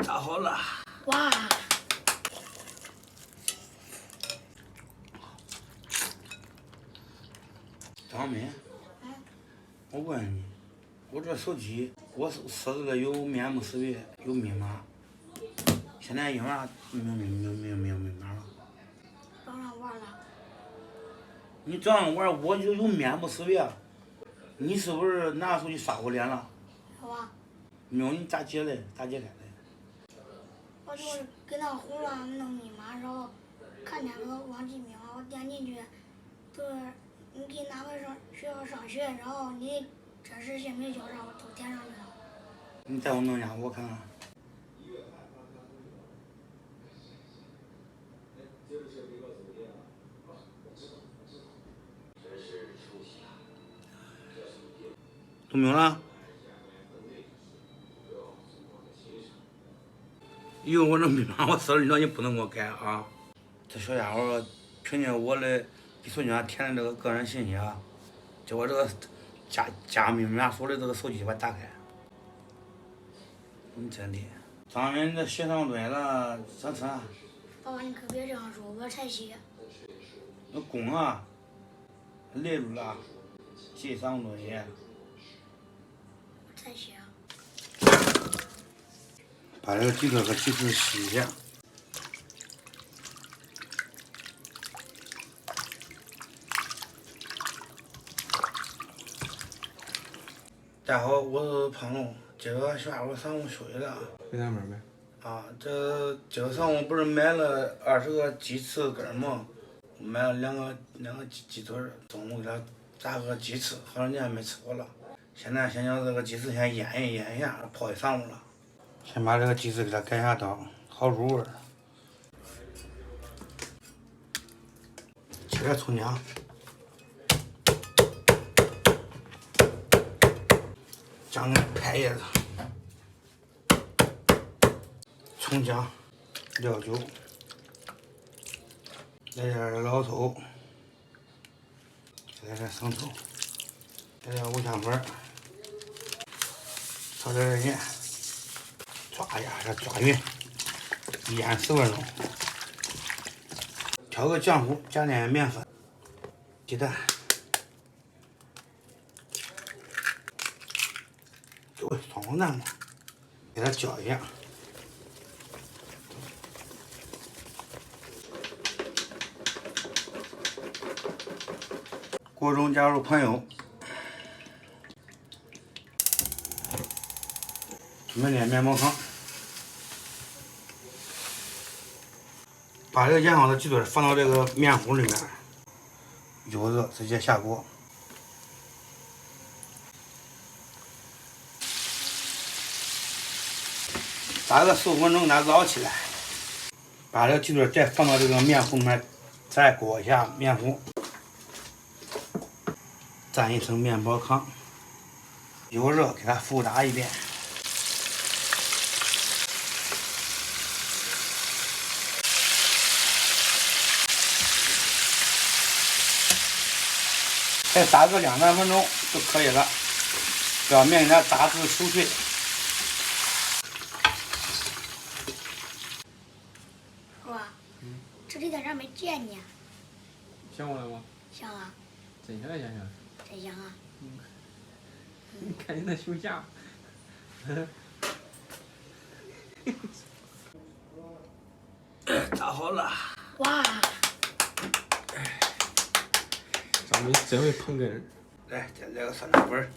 炸好了。哇！张明，我问你，我这手机我设置了有面目识别，有密码，现在用啥没有密码了？早上玩了。你早上玩我就有面目识别，你是不是拿手机刷我脸了？有啊。没有，你咋解的？咋解开的？我就是给那红乱弄密码，然后看见了忘记密码，我点进去，就是你给哪个学校上学，然后你真实姓名、校账我都填上去了。你再给我弄一下，我看看。都没有了。以后我这密码我设置了，你不能给我改啊！这小家伙凭借我的给手机上填的这个个人信息啊，结果这个加密码锁的这个手机把它打开。你真的，张明，你这写上对了，上车。爸爸，你可别这样说，我才写。那公啊，累住了，写上对。我才写。把这个鸡腿和鸡翅洗一下。大家好，我是胖龙。今个小家伙上午休息了。回咱门呗。啊，今个上午不是买了20个鸡翅根吗？买了两个鸡腿，中午给他炸个鸡翅，好长时间没吃过了。现在先将这个鸡翅先腌一下，泡一上午了。先把这个鸡翅给它改下刀，好入味儿。切点葱姜，姜拍叶子，葱姜，料酒，来点老抽，来点生抽，来点五香粉，炒点盐，抓一下给它抓匀，腌10分钟。调个浆糊，加点面粉、鸡蛋，就是双黄蛋嘛，给它搅一下。锅中加入盘油，准备点面包糠，把这个腌好的鸡腿放到这个面糊里面，油热直接下锅。炸个15分钟，给它捞起来，把这个鸡腿再放到这个面糊里面，再裹一下面糊，蘸一层面包糠，油热给它复炸一遍。再炸个2-3分钟就可以了，表面给它炸至酥脆。爸，这里在这没见你。想我了吗？想啊。真想想。真想啊。你看你那胸下。炸好了。哇！张明真会捧哏。来，再来个酸辣粉。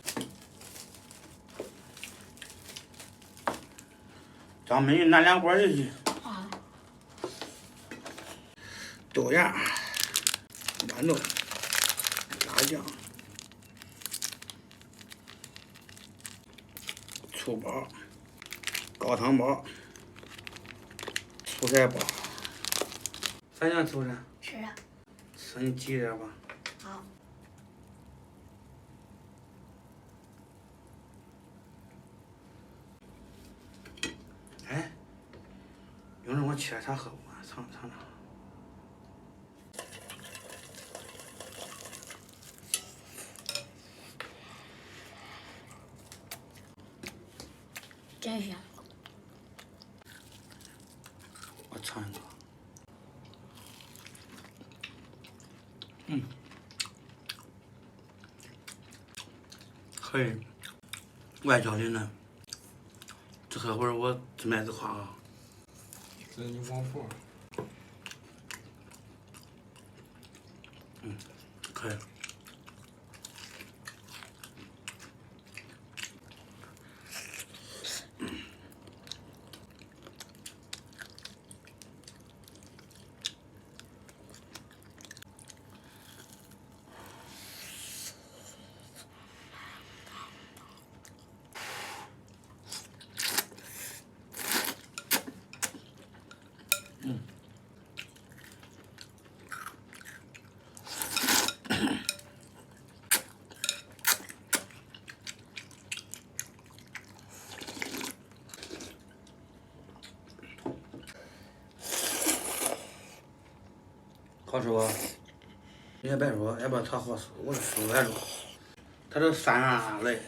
张美拿2罐进去。啊。豆芽、豌豆、辣酱、醋包、高汤包、蔬菜包。啥想吃不吃？吃啊。吃你挤一点吧。好。哎，有人给我沏点茶喝不？尝尝。真香。尝一个。可以，外焦里嫩。这合伙我自卖自夸啊。这是你广府。可以。好吃不？人家别说，也不知道它好吃，我是吃来着。它这酸辣来，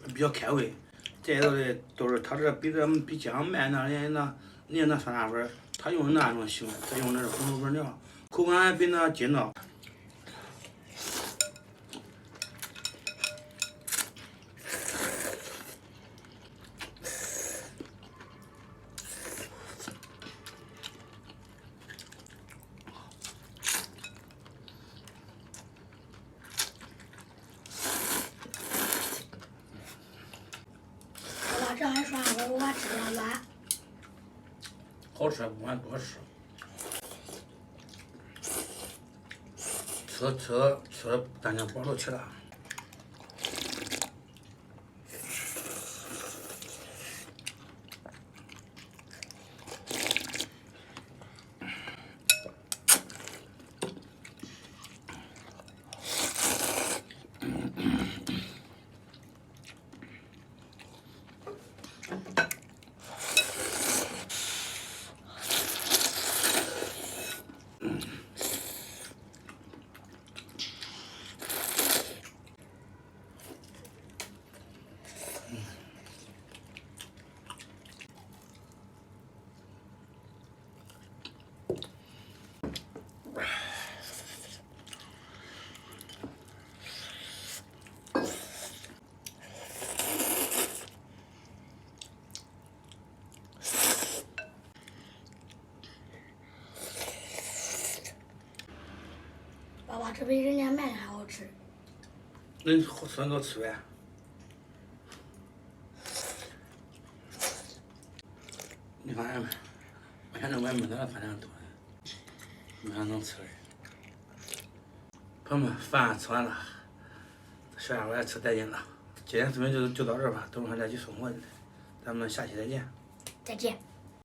比较开胃。再一个的都是它这比江卖那人家那酸辣粉，他用的那种行，他用的是红薯粉条，口感还比那筋道。这还涮粉，我吃2碗。好吃不管多吃，吃，咱就饱都起了。爸爸，这比人家卖的还好吃。恁孙子吃呗。你看没？我现在外面的饭量多，没啥能吃的。朋友们，饭吃完了，小家伙也吃带劲了。今天视频就到这儿吧，等会儿再去送货去。咱们下期再见。再见。